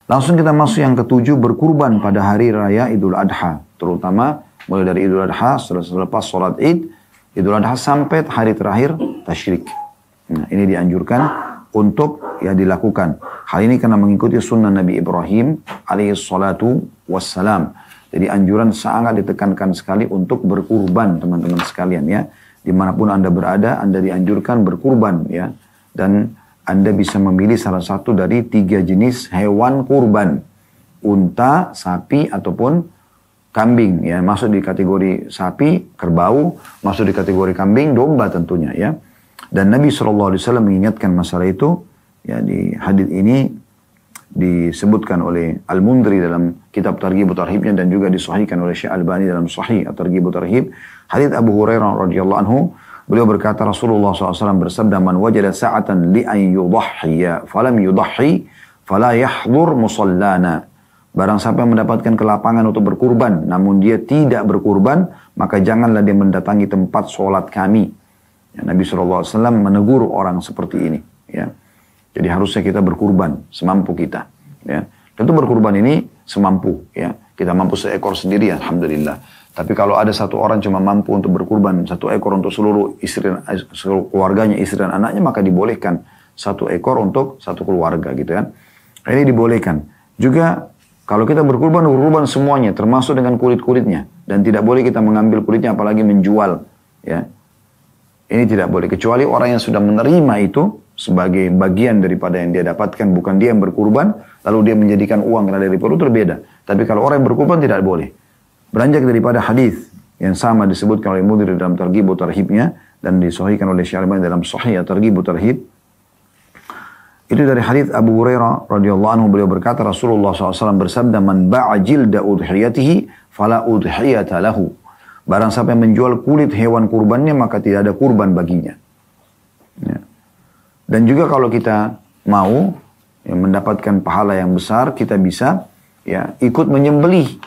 Langsung kita masuk yang ketujuh, berkurban pada hari raya Idul Adha. Terutama mulai dari Idul Adha, selepas sholat Id, Idul Adha sampai hari terakhir tasyrik. Nah, ini dianjurkan untuk ya dilakukan. Hal ini karena mengikuti sunnah Nabi Ibrahim alaihi salatu wassalam. Jadi anjuran sangat ditekankan sekali untuk berkurban, teman-teman sekalian ya. Dimanapun Anda berada, Anda dianjurkan berkurban ya. Dan Anda bisa memilih salah satu dari 3 jenis hewan kurban. Unta, sapi, ataupun kambing. Ya, masuk di kategori sapi, kerbau, masuk di kategori kambing, domba tentunya ya. Dan Nabi SAW mengingatkan masalah itu. Ya, di hadits ini disebutkan oleh Al-Mundri dalam kitab Targhib wa Tarhibnya dan juga disahihkan oleh Syekh Albani dalam Sahih At-Targhib wa Tarhib. Hadits Abu Hurairah radhiyallahu anhu, beliau berkata Rasulullah SAW bersabda, "Man wajada sa'atan li an yudhhiya falam yudhhi fala yahdhur musallana." Barang siapa yang mendapatkan kelapangan untuk berkurban namun dia tidak berkurban, maka janganlah dia mendatangi tempat sholat kami. Ya, Nabi SAW menegur orang seperti ini ya. Jadi harusnya kita berkurban semampu kita. Ya. Tentu berkurban ini semampu. Ya. Kita mampu seekor sendiri, alhamdulillah. Tapi kalau ada satu orang cuma mampu untuk berkurban 1 ekor untuk seluruh keluarganya, istri dan anaknya, maka dibolehkan 1 ekor untuk 1 keluarga gitu kan. Ini dibolehkan. Juga kalau kita berkurban semuanya, termasuk dengan kulit-kulitnya. Dan tidak boleh kita mengambil kulitnya apalagi menjual. Ya. Ini tidak boleh. Kecuali orang yang sudah menerima itu sebagai bagian daripada yang dia dapatkan, bukan dia yang berkurban, lalu dia menjadikan uang karena dari perut, berbeda. Tapi kalau orang yang berkurban tidak boleh. Beranjak daripada hadis yang sama disebutkan oleh Mudhir dalam Targhib wa Tarhibnya dan disahihkan oleh Syekh Albani dalam Sahih At-Targhib wa Tarhib. Itu dari hadis Abu Hurairah radhiyallahu anhu, beliau berkata Rasulullah SAW bersabda, "Man ba'a jilda udhiyatihi fala udhiyata lahu." Barang siapa yang menjual kulit hewan kurbannya, maka tidak ada kurban baginya. Ya. Dan juga kalau kita mau ya, mendapatkan pahala yang besar, kita bisa ya ikut menyembelih.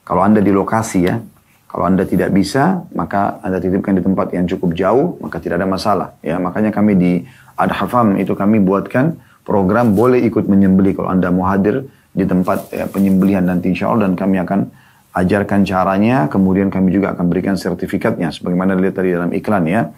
Kalau Anda di lokasi ya, kalau Anda tidak bisa, maka Anda titipkan di tempat yang cukup jauh, maka tidak ada masalah. Ya, makanya kami di Ad-Hafam itu kami buatkan program boleh ikut menyembelih kalau Anda mau hadir di tempat ya, penyembelihan nanti insya Allah, dan kami akan ajarkan caranya, kemudian kami juga akan berikan sertifikatnya, sebagaimana dilihat tadi dalam iklan ya.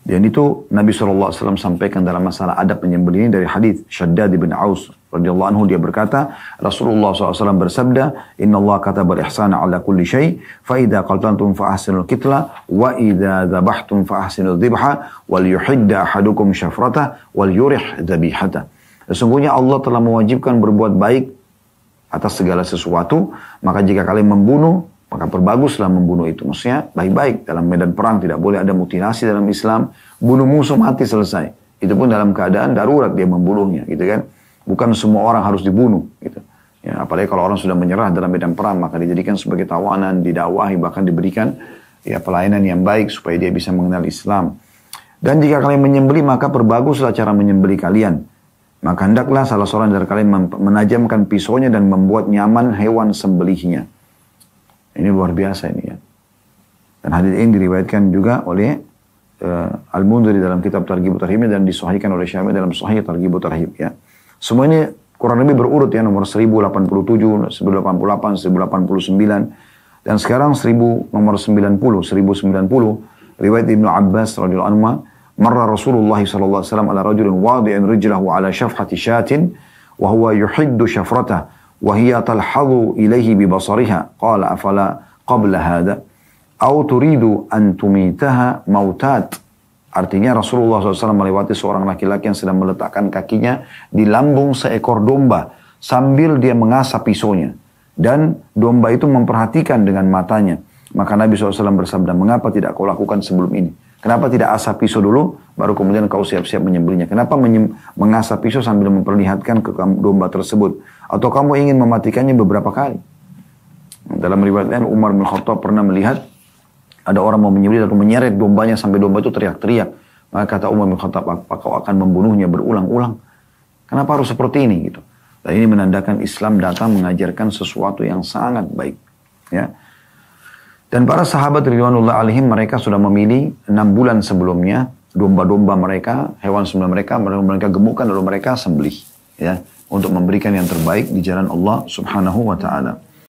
Dan itu Nabi SAW sampaikan dalam masalah adab menyembelih ini dari hadis Shaddad bin Aus radhiyallahu anhu, dia berkata Rasulullah SAW bersabda, "Inna Allah kataba al-ihsana ala kulli syai, fa idza qataltum fa ahsinul qitla, wa idza dzabhtum fa ahsinul dzibha, wal yuhidda ahadukum syafratah, wal yurih dzabihata." Sesungguhnya Allah telah mewajibkan berbuat baik atas segala sesuatu, maka jika kalian membunuh, maka perbaguslah membunuh itu. Maksudnya baik-baik dalam medan perang, tidak boleh ada mutilasi dalam Islam. Bunuh musuh mati selesai. Itu pun dalam keadaan darurat dia membunuhnya, gitu kan. Bukan semua orang harus dibunuh, gitu. Ya, apalagi kalau orang sudah menyerah dalam medan perang, maka dijadikan sebagai tawanan, didakwahi, bahkan diberikan ya pelayanan yang baik supaya dia bisa mengenal Islam. Dan jika kalian menyembelih, maka perbaguslah cara menyembelih kalian. Maka hendaklah salah seorang dari kalian menajamkan pisaunya dan membuat nyaman hewan sembelihnya. Ini luar biasa ini ya. Dan hadis ini diriwayatkan juga oleh Al-Mundhir dalam kitab Targhib wa Tarhib dan disahihkan oleh Syekh dalam Sahih Targhib wa Tarhib ya. Semua ini kurang lebih berurut ya, nomor 1087, 1088, 1089 dan sekarang nomor 1090. Riwayat Ibnu Abbas radhiyallahu anhu, marra Rasulullah sallallahu alaihi wasallam ala rajulin wadi'in rijlahu ala shafhati syatin wa huwa yuhiddu shafratah وهي تلحظ إليه ببصرها قال أفلا قبل هذا أو تريد أن تميتها موتات. Artinya Rasulullah SAW melewati seorang laki-laki yang sedang meletakkan kakinya di lambung seekor domba sambil dia mengasah pisaunya, dan domba itu memperhatikan dengan matanya. Maka Nabi SAW bersabda, "Mengapa tidak kau lakukan sebelum ini? Kenapa tidak asah pisau dulu, baru kemudian kau siap-siap menyembelihnya? Kenapa mengasah pisau sambil memperlihatkan ke domba tersebut? Atau kamu ingin mematikannya beberapa kali?" Dalam riwayat lain, Umar bin Khattab pernah melihat ada orang mau menyembelih atau menyeret dombanya sampai domba itu teriak-teriak. Maka kata Umar bin Khattab, "Apa kau akan membunuhnya berulang-ulang? Kenapa harus seperti ini?" gitu. Dan ini menandakan Islam datang mengajarkan sesuatu yang sangat baik. Ya. Dan para sahabat ridwanullah alaihim, mereka sudah memilih 6 bulan sebelumnya domba-domba mereka, hewan sembelihan mereka gemukkan lalu mereka sembelih. Ya. untuk memberikan yang terbaik di jalan Allah Subhanahu wa taala.